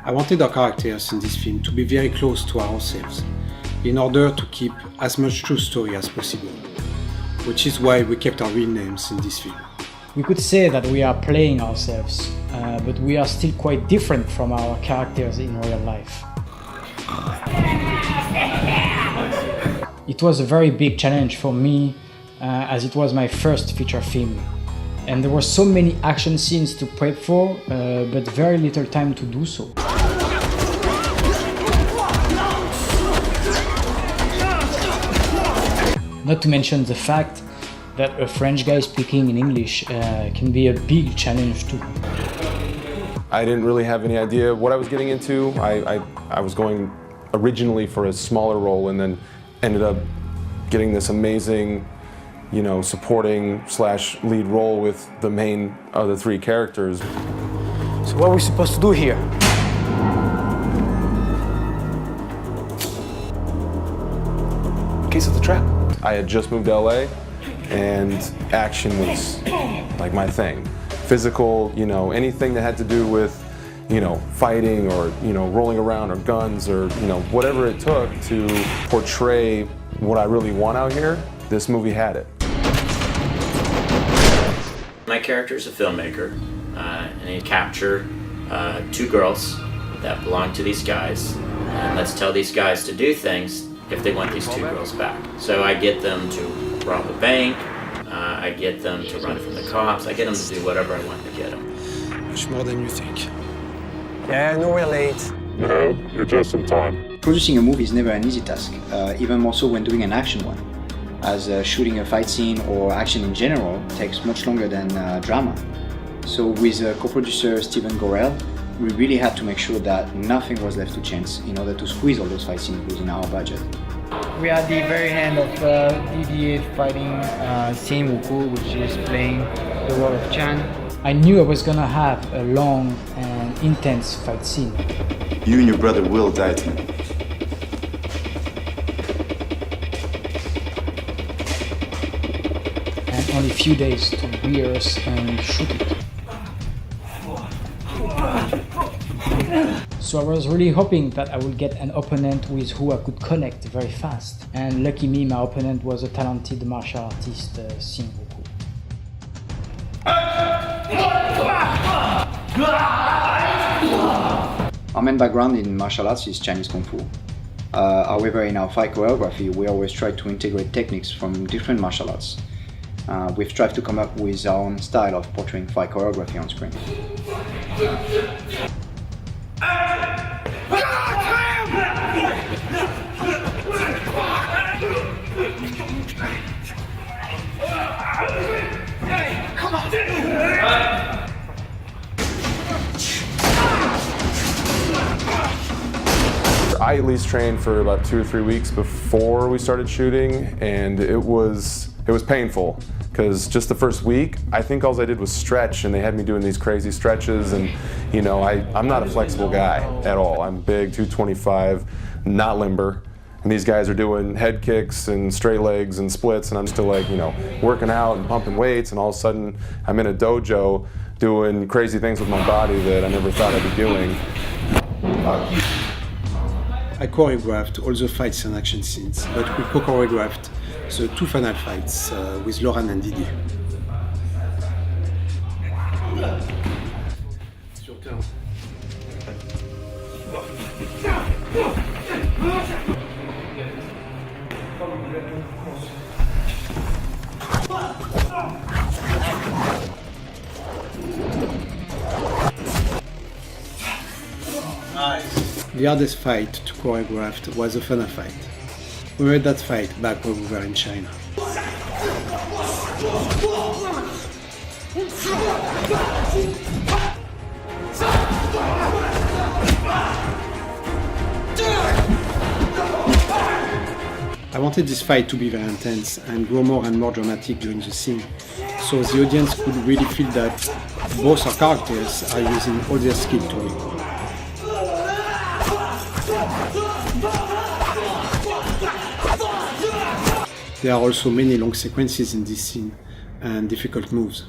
I wanted our characters in this film to be very close to ourselves, in order to keep as much true story as possible, which is why we kept our real names in this film. We could say that we are playing ourselves, but we are still quite different from our characters in real life. It was a very big challenge for me, as it was my first feature film. And there were so many action scenes to prep for, but very little time to do so. Not to mention the fact that a French guy speaking in English can be a big challenge too. I didn't really have any idea what I was getting into. I was going originally for a smaller role and then ended up getting this amazing, supporting / lead role with the main of the three characters. So what are we supposed to do here? Case of the trap. I had just moved to LA and action was like my thing. Physical, anything that had to do with, fighting or, rolling around or guns or, whatever it took to portray what I really want out here, this movie had it. My character is a filmmaker, and he captured 2 girls that belong to these guys. And let's tell these guys to do things if they want these 2 girls back. So I get them to rob a bank, I get them to run from the cops, I get them to do whatever I want to get them. Much more than you think. Yeah, no, we're late. No, you're just in time. Producing a movie is never an easy task, even more so when doing an action one, as shooting a fight scene or action in general takes much longer than drama. So with co-producer Steven Gorel, we really had to make sure that nothing was left to chance in order to squeeze all those fight scenes within our budget. We are at the very end of Didier fighting Sien Wuku, which is playing the role of Chan. I knew I was gonna have a long and intense fight scene. You and your brother will die tonight. And only a few days to rehearse and shoot it. So I was really hoping that I would get an opponent with who I could connect very fast. And lucky me, my opponent was a talented martial artist, Sien Wuku. Our main background in martial arts is Chinese Kung Fu. However, in our fight choreography, we always try to integrate techniques from different martial arts. We've tried to come up with our own style of portraying fight choreography on screen. I at least trained for about 2 or 3 weeks before we started shooting, and it was painful because just the first week, I think all I did was stretch, and they had me doing these crazy stretches, and I'm not a flexible guy at all. I'm big, 225, not limber, and these guys are doing head kicks and straight legs and splits, and I'm still working out and pumping weights, and all of a sudden I'm in a dojo doing crazy things with my body that I never thought I'd be doing. I choreographed all the fights and action scenes, but we co-choreographed the 2 final fights with Laurent and Didier. The hardest fight to choreograph was the final fight. We made that fight back when we were in China. I wanted this fight to be very intense and grow more and more dramatic during the scene, so the audience could really feel that both our characters are using all their skill to win. There are also many long sequences in this scene and difficult moves.